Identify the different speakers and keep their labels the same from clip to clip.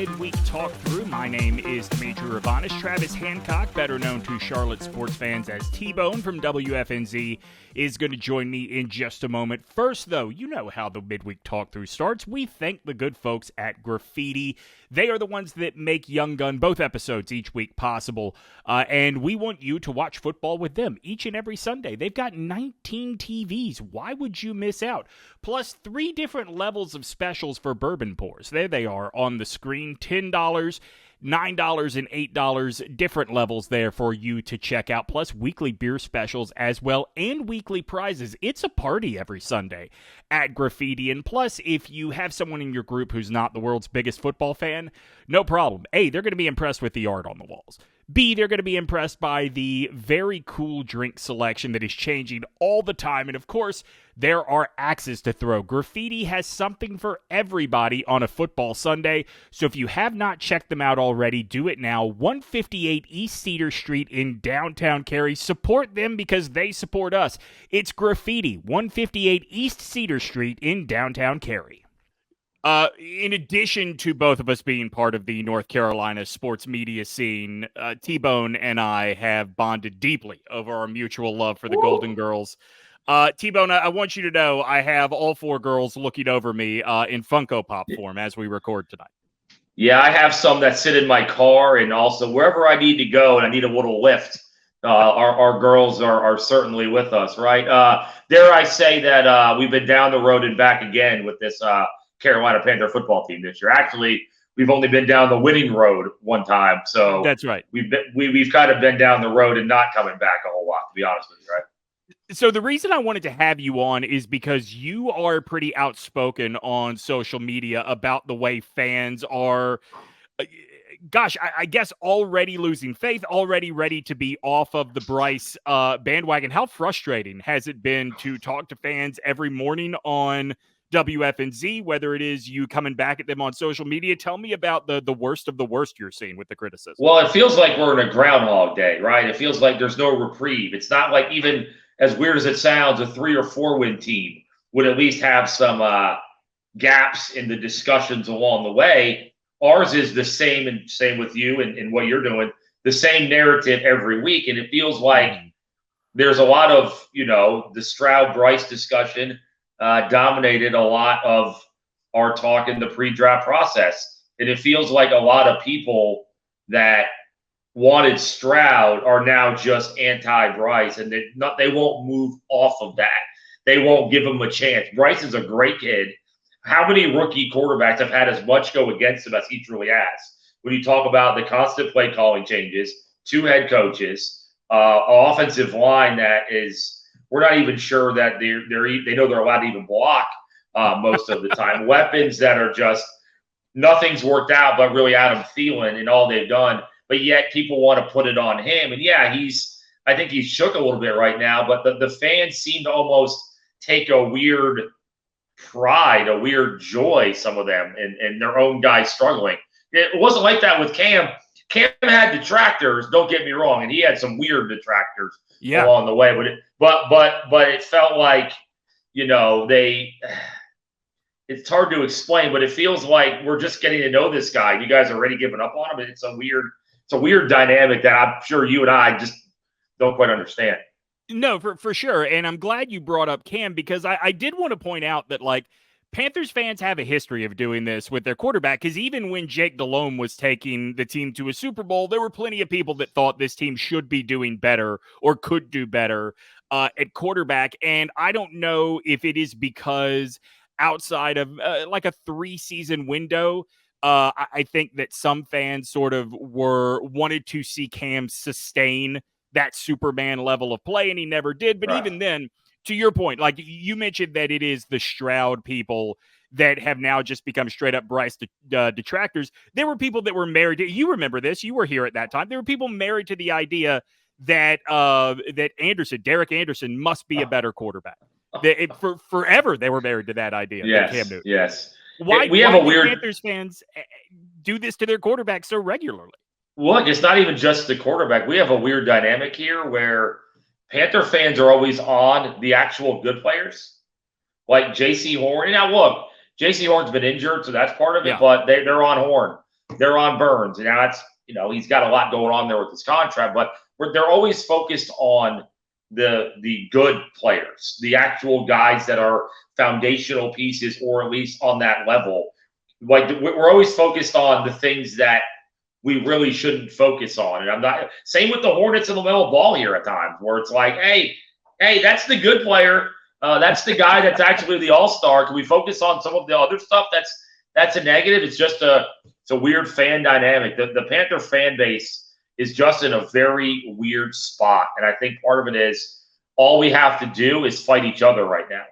Speaker 1: midweek talk-through. My name is Demetri. Travis Hancock, better known to Charlotte sports fans as T-Bone from WFNZ, is going to join me in just a moment. First, though, you know how the midweek talk-through starts. We thank the good folks at Graffiti. They are the ones that make Young Gun, both episodes each week, possible. And we want you to watch football with them each and every Sunday. They've got 19 TVs. Why would you miss out? Plus 3 different levels of specials for bourbon pours. There they are on the screen. $10, $9, and $8, different levels there for you to check out, plus weekly beer specials as well, and weekly prizes. It's a party every Sunday at Graffiti, and plus, if you have someone in your group who's not the world's biggest football fan, no problem. A, they're going to be impressed with the art on the walls. B, they're going to be impressed by the very cool drink selection that is changing all the time. And of course, there are axes to throw. Graffiti has something for everybody on a football Sunday. So if you have not checked them out already, do it now. 158 East Cedar Street in downtown Cary. Support them because they support us. It's Graffiti, 158 East Cedar Street in downtown Cary. In addition to both of us being part of the North Carolina sports media scene, T-Bone and I have bonded deeply over our mutual love for the Golden Girls. T-Bone, I want you to know I have all 4 girls looking over me in Funko Pop form as we record tonight.
Speaker 2: Yeah, I have some that sit in my car, and also wherever I need to go and I need a little lift, our girls are certainly with us, right? Dare I say that we've been down the road and back again with this Carolina Panther football team this year. Actually, we've only been down the winning road one time, so
Speaker 1: that's right.
Speaker 2: We've kind of been down the road and not coming back a whole lot, to be honest with you, right?
Speaker 1: So the reason I wanted to have you on is because you are pretty outspoken on social media about the way fans are, I guess already losing faith, already ready to be off of the Bryce bandwagon. How frustrating has it been to talk to fans every morning on WFNZ, whether it is you coming back at them on social media? Tell me about the worst of the worst you're seeing with the criticism.
Speaker 2: Well, it feels like we're in a Groundhog Day, right? It feels like there's no reprieve. It's not like, even as weird as it sounds, a 3 or 4 win team would at least have some gaps in the discussions along the way. Ours is the same, and same with you and what you're doing, the same narrative every week. And it feels like there's a lot of, the Stroud-Bryce discussion dominated a lot of our talk in the pre-draft process. And it feels like a lot of people that wanted Stroud are now just anti-Bryce, and they won't move off of that. They won't give him a chance. Bryce is a great kid. How many rookie quarterbacks have had as much go against him as he truly has? When you talk about the constant play calling changes, 2 head coaches, offensive line that is, we're not even sure that they know they're allowed to even block most of the time. Weapons that are just, nothing's worked out but really Adam Thielen and all they've done. But yet people want to put it on him. And yeah, I think he's shook a little bit right now, but the fans seem to almost take a weird pride, a weird joy, some of them, in their own guys struggling. It wasn't like that with Cam. Cam had detractors, don't get me wrong, and he had some weird detractors along the way. But it felt like, it's hard to explain, but it feels like we're just getting to know this guy. You guys are already giving up on him, and it's a weird dynamic that I'm sure you and I just don't quite understand.
Speaker 1: No, for sure. And I'm glad you brought up Cam, because I did want to point out that, Panthers fans have a history of doing this with their quarterback, because even when Jake Delhomme was taking the team to a Super Bowl, there were plenty of people that thought this team should be doing better or could do better at quarterback. And I don't know if it is because outside of a 3-season window, I think that some fans sort of wanted to see Cam sustain that Superman level of play, and he never did. But even then, to your point, you mentioned that it is the Stroud people that have now just become straight up Bryce detractors. There were people that were married to, you remember this, you were here at that time. There were people married to the idea that Derek Anderson must be a better quarterback. For forever, they were married to that idea.
Speaker 2: Yes.
Speaker 1: Why do Panthers fans do this to their quarterback so regularly?
Speaker 2: Look, it's not even just the quarterback. We have a weird dynamic here where Panther fans are always on the actual good players, like J.C. Horn. Now, look, J.C. Horn's been injured, so that's part of it, but they're on Horn. they're on Burns, and now it's he's got a lot going on there with his contract, but they're always focused on the good players, the actual guys that are foundational pieces, or at least on that level. Like we're always focused on the things that we really shouldn't focus on. And I'm not same with the Hornets and the LaMelo Ball here at times, where it's like, hey, that's the good player. That's the guy that's actually the all-star. Can we focus on some of the other stuff that's a negative? It's just it's a weird fan dynamic. The Panther fan base is just in a very weird spot. And I think part of it is all we have to do is fight each other right now,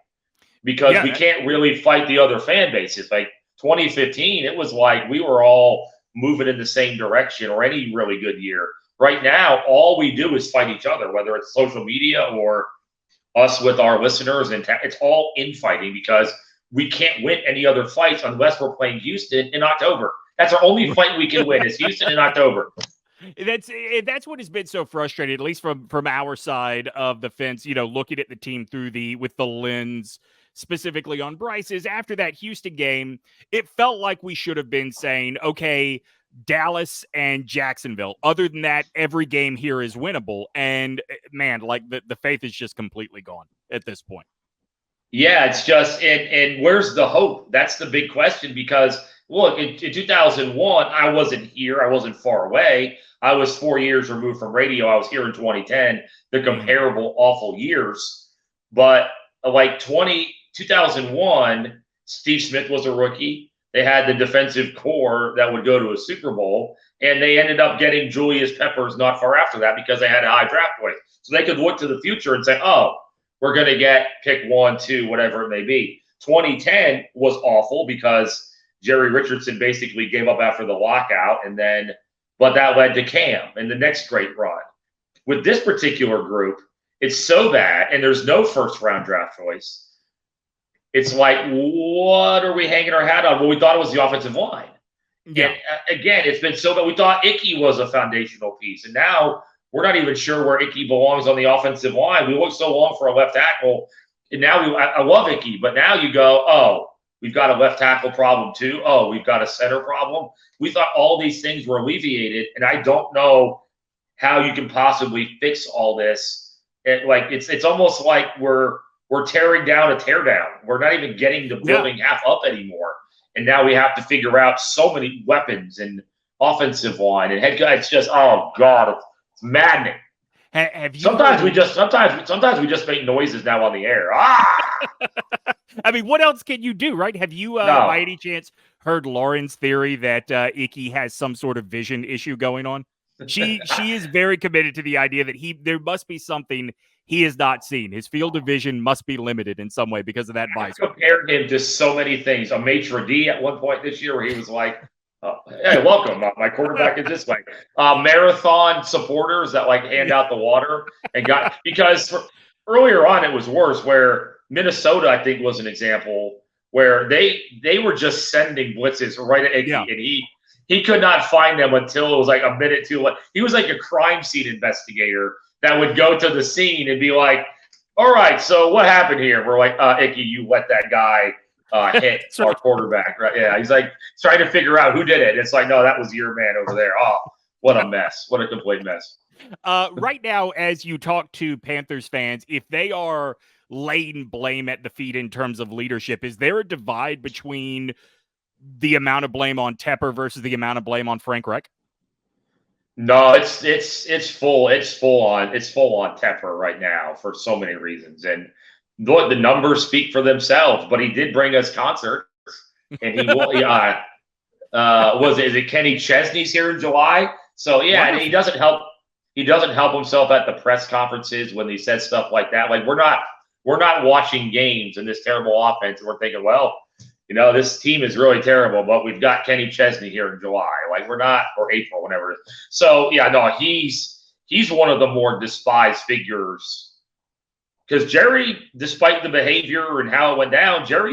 Speaker 2: because we can't really fight the other fan bases. Like 2015, it was like we were all moving in the same direction, or any really good year. Right now, all we do is fight each other, whether it's social media or us with our listeners. And it's all infighting, because we can't win any other fights unless we're playing Houston in October. That's our only fight we can win, is Houston in October.
Speaker 1: That's what has been so frustrating, at least from our side of the fence, looking at the team with the lens specifically on Bryce, is after that Houston game, it felt like we should have been saying, okay, Dallas and Jacksonville. Other than that, every game here is winnable. And man, like the faith is just completely gone at this point.
Speaker 2: Yeah, it's just, and where's the hope? That's the big question, because look, in 2001, I wasn't here. I wasn't far away. I was 4 years removed from radio. I was here in 2010, the comparable awful years. But like 2001, Steve Smith was a rookie. They had the defensive core that would go to a Super Bowl, and they ended up getting Julius Peppers not far after that, because they had a high draft point. So they could look to the future and say, oh, we're going to get pick 1, 2, whatever it may be. 2010 was awful, because Jerry Richardson basically gave up after the lockout, but that led to Cam and the next great run. With this particular group, it's so bad, and there's no first-round draft choice. It's like, what are we hanging our hat on? Well, we thought it was the offensive line. Yeah. And again, it's been so bad. We thought Icky was a foundational piece, and now we're not even sure where Icky belongs on the offensive line. We looked so long for a left tackle, and now I love Icky, but now you go, oh, we've got a left tackle problem too. Oh, we've got a center problem. We thought all these things were alleviated, and I don't know how you can possibly fix all this. It's almost like we're tearing down a teardown. We're not even getting the building half up anymore, and now we have to figure out so many weapons and offensive line and head guys. It's just, oh God, it's maddening. Sometimes we just make noises now on the air.
Speaker 1: I mean, what else can you do, right? Have you, by any chance, heard Lauren's theory that Icky has some sort of vision issue going on? She is very committed to the idea that there must be something he has not seen. His field of vision must be limited in some way because of that visor.
Speaker 2: I compared him to so many things. A maitre d' at one point this year, where he was like, hey, welcome. My quarterback is this way. Marathon supporters that hand out the water because earlier on it was worse, where Minnesota, I think, was an example where they were just sending blitzes right at Icky, and he could not find them until it was like a minute too late. He was like a crime scene investigator that would go to the scene and be like, all right, so what happened here? We're like, Icky, you let that guy hit our quarterback, right? Yeah, he's like trying to figure out who did it. It's like, no, that was your man over there. Oh, what a mess. What a complete mess.
Speaker 1: Right now, as you talk to Panthers fans, if they are laying blame at the feet in terms of leadership, is there a divide between the amount of blame on Tepper versus the amount of blame on Frank Reich?
Speaker 2: No, it's full on Tepper right now for so many reasons, and the numbers speak for themselves. But he did bring us concerts, and he will. Is it Kenny Chesney's here in July? So yeah, and he doesn't help. He doesn't help himself at the press conferences when he says stuff like that. Like we're not watching games in this terrible offense, and we're thinking, well, this team is really terrible, but we've got Kenny Chesney here in July. Like we're not, or April, whenever it is. So yeah, no, he's one of the more despised figures, because Jerry, despite the behavior and how it went down, Jerry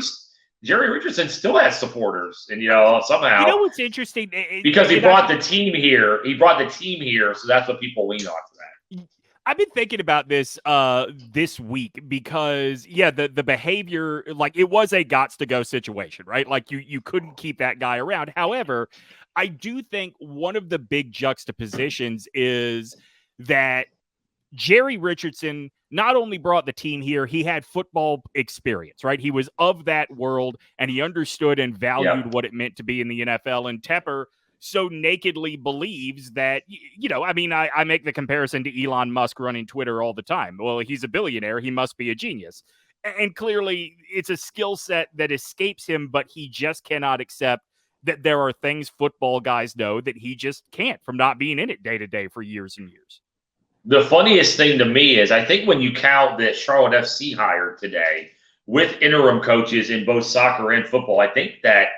Speaker 2: Richardson still has supporters, and somehow.
Speaker 1: What's interesting?
Speaker 2: Because he brought the team here. He brought the team here, so that's what people lean on for that.
Speaker 1: I've been thinking about this this week because, the behavior, like it was a gots to go situation, right? Like you couldn't keep that guy around. However, I do think one of the big juxtapositions is that Jerry Richardson not only brought the team here, he had football experience, right? He was of that world, and he understood and valued what it meant to be in the NFL. And Tepper so nakedly believes that, I make the comparison to Elon Musk running Twitter all the time. Well, he's a billionaire. He must be a genius. And clearly it's a skill set that escapes him, but he just cannot accept that there are things football guys know that he just can't from not being in it day to day for years and years.
Speaker 2: The funniest thing to me is I think when you count that Charlotte FC hired today with interim coaches in both soccer and football, I think that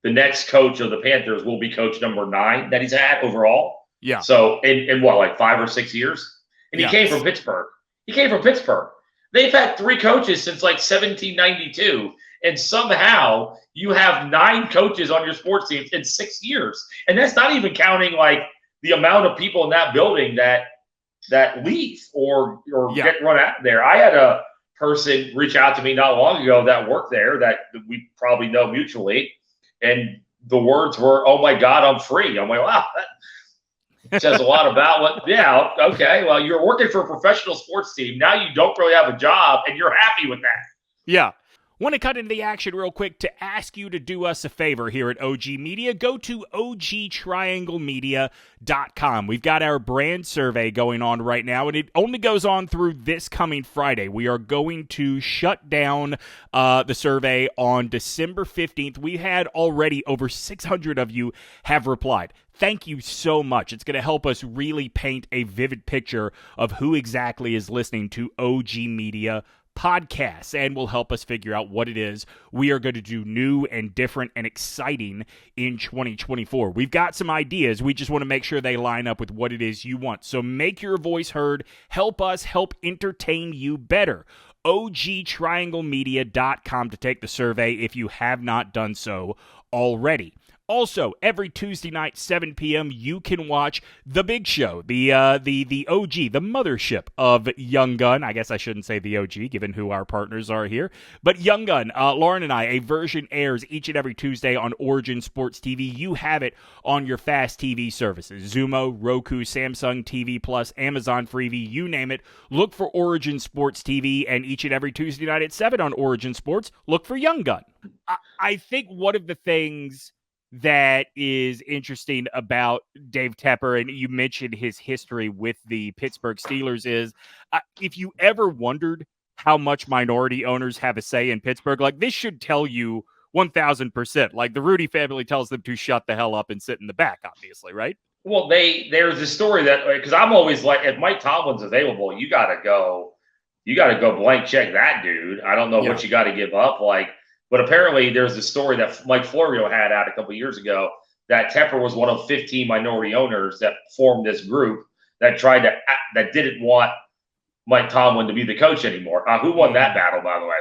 Speaker 2: the next coach of the Panthers will be coach number 9 that he's had overall.
Speaker 1: Yeah.
Speaker 2: So in what, like 5 or 6 years? And he came from Pittsburgh. They've had 3 coaches since like 1792. And somehow you have 9 coaches on your sports team in 6 years. And that's not even counting like the amount of people in that building that leave or get run out there. I had a person reach out to me not long ago that worked there that we probably know mutually. And the words were, "Oh my God, I'm free." I'm like, wow, that says a lot about what, okay. Well, you're working for a professional sports team. Now you don't really have a job and you're happy with that.
Speaker 1: Yeah. Want to cut into the action real quick to ask you to do us a favor here at OG Media. Go to ogtrianglemedia.com. We've got our brand survey going on right now, and it only goes on through this coming Friday. We are going to shut down the survey on December 15th. We had already over 600 of you have replied. Thank you so much. It's going to help us really paint a vivid picture of who exactly is listening to OG Media podcasts, and will help us figure out what it is we are going to do new and different and exciting in 2024. We've got some ideas. We just want to make sure they line up with what it is you want. So make your voice heard. Help us help entertain you better. ogtrianglemedia.com to take the survey if you have not done so already. Also, every Tuesday night, 7 p.m., you can watch The Big Show, the OG, the mothership of Young Gun. I guess I shouldn't say the OG, given who our partners are here. But Young Gun, Lauren and I, a version airs each and every Tuesday on Origin Sports TV. You have it on your fast TV services. Xumo, Roku, Samsung TV Plus, Amazon Freevee, you name it. Look for Origin Sports TV, and each and every Tuesday night at 7 on Origin Sports, look for Young Gun. I think one of the things that is interesting about Dave Tepper, and you mentioned his history with the Pittsburgh Steelers, is if you ever wondered how much minority owners have a say in Pittsburgh, like this should tell you 1,000%. Like the Rudy family tells them to shut the hell up and sit in the back, obviously, right?
Speaker 2: Well, there's a story that, because I'm always like, if Mike Tomlin's available, you got to go blank check that dude. I don't know what you got to give up. But apparently there's a story that Mike Florio had out a couple of years ago that Tepper was one of 15 minority owners that formed this group that didn't want Mike Tomlin to be the coach anymore. Who won that battle, by the way?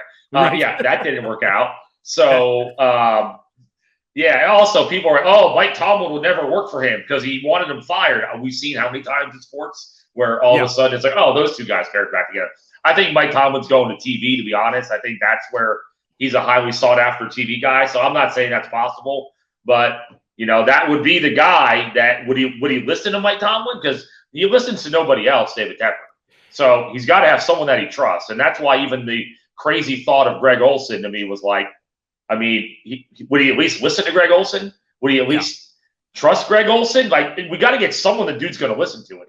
Speaker 2: Yeah, that didn't work out. So, also people are, Mike Tomlin will never work for him because he wanted him fired. We've seen how many times in sports where all of a sudden it's like, those two guys paired back together. I think Mike Tomlin's going to TV, to be honest. I think that's where he's a highly sought-after TV guy, so I'm not saying that's possible. But, that would be the guy that – would he listen to Mike Tomlin? Because he listens to nobody else, David Tepper. So he's got to have someone that he trusts. And that's why even the crazy thought of Greg Olsen to me was like, would he at least listen to Greg Olsen? Would he at least trust Greg Olsen? Like, we got to get someone the dude's going to listen to in here.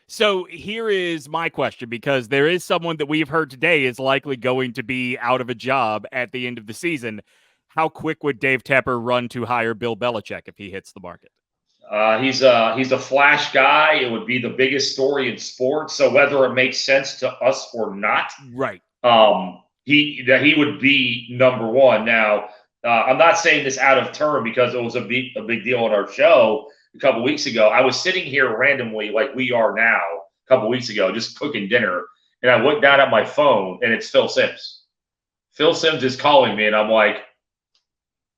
Speaker 1: So here is my question, because there is someone that we've heard today is likely going to be out of a job at the end of the season. How quick would Dave Tepper run to hire Bill Belichick if he hits the market?
Speaker 2: He's a flash guy. It would be the biggest story in sports. So whether it makes sense to us or not,
Speaker 1: right?
Speaker 2: He would be number one. Now, I'm not saying this out of turn because it was a big deal on our show a couple weeks ago. I was sitting here randomly like we are now a couple weeks ago, just cooking dinner. And I looked down at my phone and it's Phil Simms. Phil Simms is calling me and I'm like,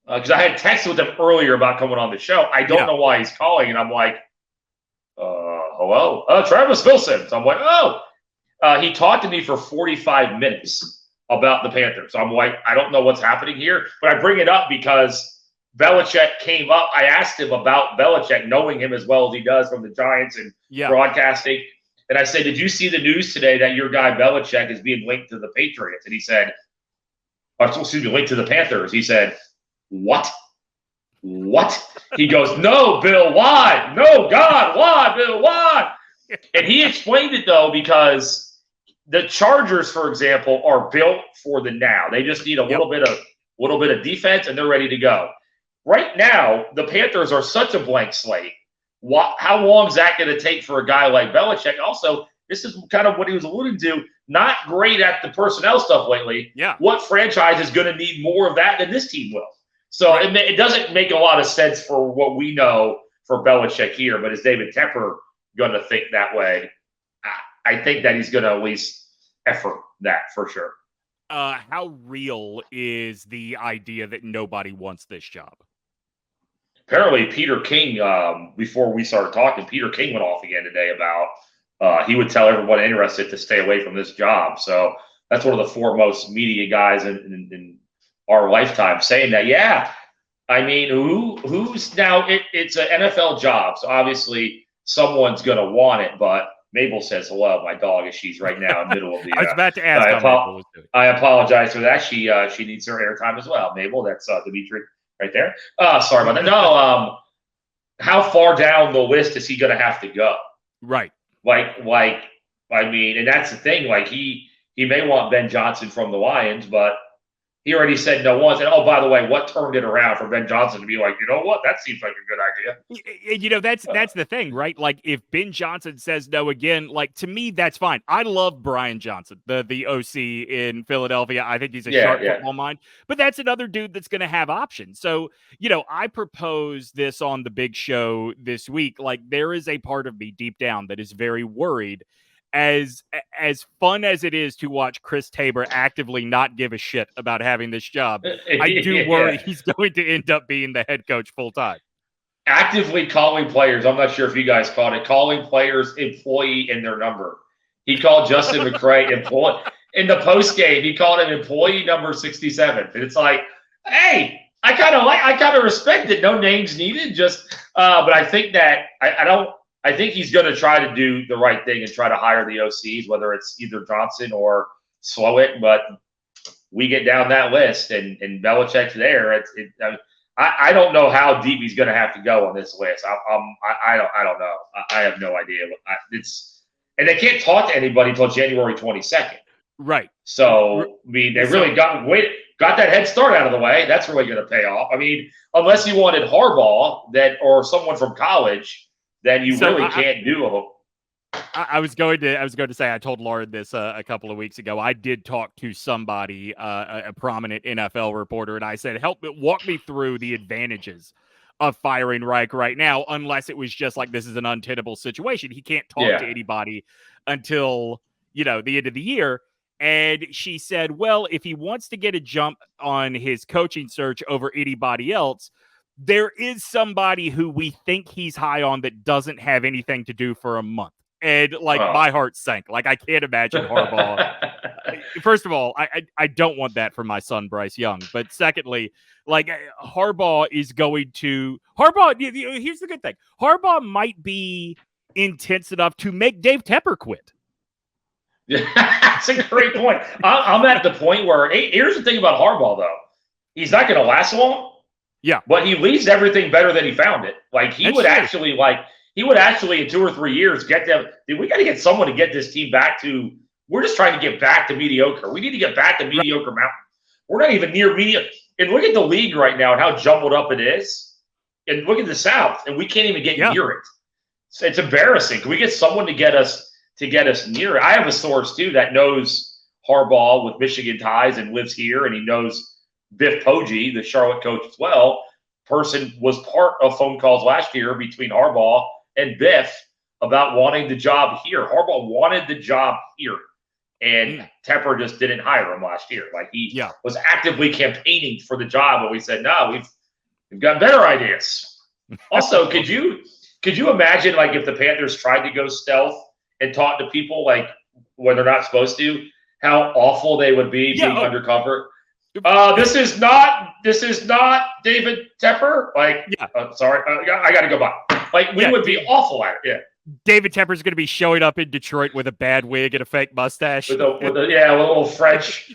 Speaker 2: because I had texted with him earlier about coming on the show. I don't know why he's calling. And I'm like, hello? Travis Phil Simms. I'm like, he talked to me for 45 minutes about the Panthers. I'm like, I don't know what's happening here. But I bring it up because Belichick came up, I asked him about Belichick, knowing him as well as he does from the Giants and broadcasting. And I said, did you see the news today that your guy Belichick is being linked to the Patriots? And he said, linked to the Panthers. He said, what? He goes, no, Bill, why? No, God, why, Bill, why? And he explained it, though, because the Chargers, for example, are built for the now. They just need a little bit of defense, and they're ready to go. Right now, the Panthers are such a blank slate. How long is that going to take for a guy like Belichick? Also, this is kind of what he was alluding to. Not great at the personnel stuff lately.
Speaker 1: Yeah.
Speaker 2: What franchise is going to need more of that than this team will? So it doesn't make a lot of sense for what we know for Belichick here. But is DaveTepper going to think that way? I think that he's going to at least effort that for sure.
Speaker 1: How real is the idea that nobody wants this job?
Speaker 2: Apparently, Peter King, before we started talking, Peter King went off again today about he would tell everyone interested to stay away from this job. So that's one of the foremost media guys in our lifetime saying that. Yeah, I mean, who's now? It's an NFL job, so obviously someone's going to want it. But Mabel says hello, my dog, as she's right now in the middle of the.
Speaker 1: I was about to ask how Mabel was doing.
Speaker 2: I apologize for that. She needs her airtime as well. Mabel, that's Demetri right there. Sorry about that. No, how far down the list is he going to have to go?
Speaker 1: Right.
Speaker 2: Like, I mean, and that's the thing. Like, he may want Ben Johnson from the Lions, but he already said no once. And, oh, by the way, what turned it around for Ben Johnson to be like, you know what? That seems like a good idea.
Speaker 1: You know, that's the thing, right? Like, if Ben Johnson says no again, like, to me, that's fine. I love Brian Johnson, the OC in Philadelphia. I think he's a sharp football mind. But that's another dude that's going to have options. So, you know, I proposed this on the big show this week. Like, there is a part of me deep down that is very worried. As fun as it is to watch ChrisTabor actively not give a shit about having this job, I do worry he's going to end up being the head coach full time.
Speaker 2: Actively calling players. I'm not sure if you guys caught it. Calling players employee in their number. He called Justin McCray employee in the post game. He called him employee number 67, and it's like, hey, I kind of respect it. No names needed. Just, but I think that I think he's going to try to do the right thing and try to hire the OCs, whether it's either Johnson or slow it. But we get down that list, and Belichick's there. I don't know how deep he's going to have to go on this list. I don't know. I have no idea. And they can't talk to anybody until January 22nd.
Speaker 1: Right.
Speaker 2: So I mean, they really got that head start out of the way. That's really going to pay off. I mean, unless you wanted Harbaugh or someone from college. Then you really can't do them.
Speaker 1: I was going to say, I told Lauren this a couple of weeks ago. I did talk to somebody, a prominent NFL reporter, and I said, walk me through the advantages of firing Reich right now, unless it was just like, this is an untenable situation. He can't talk to anybody until, the end of the year. And she said, well, if he wants to get a jump on his coaching search over anybody else, there is somebody who we think he's high on that doesn't have anything to do for a month. And my heart sank. Like, I can't imagine Harbaugh. First of all, I don't want that for my son, Bryce Young. But secondly, Harbaugh is going to here's the good thing. Harbaugh might be intense enough to make DaveTepper quit.
Speaker 2: That's a great point. I'm at the point where here's the thing about Harbaugh, though. He's not going to last long.
Speaker 1: Yeah,
Speaker 2: but he leaves everything better than he found it. Like he would actually in 2 or 3 years get them. We got to get someone to get this team back to. We're just trying to get back to mediocre. We need to get back to mediocre mountain. We're not even near mediocre. And look at the league right now and how jumbled up it is. And look at the South, and we can't even get near it. So it's embarrassing. Can we get someone to get us near it? I have a source too that knows Harbaugh with Michigan ties and lives here, and he knows Biff Poggi, the Charlotte coach as well. Person was part of phone calls last year between Harbaugh and Biff about wanting the job here. Harbaugh wanted the job here, and Tepper just didn't hire him last year. Like he was actively campaigning for the job, but we said, no, we've got better ideas. Also, could you imagine if the Panthers tried to go stealth and talk to people when they're not supposed to, how awful they would be being undercover? This is not DaveTepper. Like,
Speaker 1: Yeah.
Speaker 2: Sorry, I got to go by. Like, we would be awful at it. Yeah.
Speaker 1: DaveTepper's going to be showing up in Detroit with a bad wig and a fake mustache.
Speaker 2: With a little French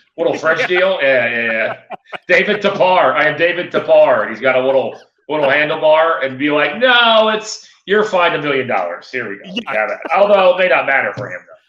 Speaker 2: deal. Yeah. DaveTepper. I am DaveTepper. And he's got a little handlebar and be like, no, you're fined $1 million. Here we go.
Speaker 1: Yeah.
Speaker 2: Although it may not matter for him though.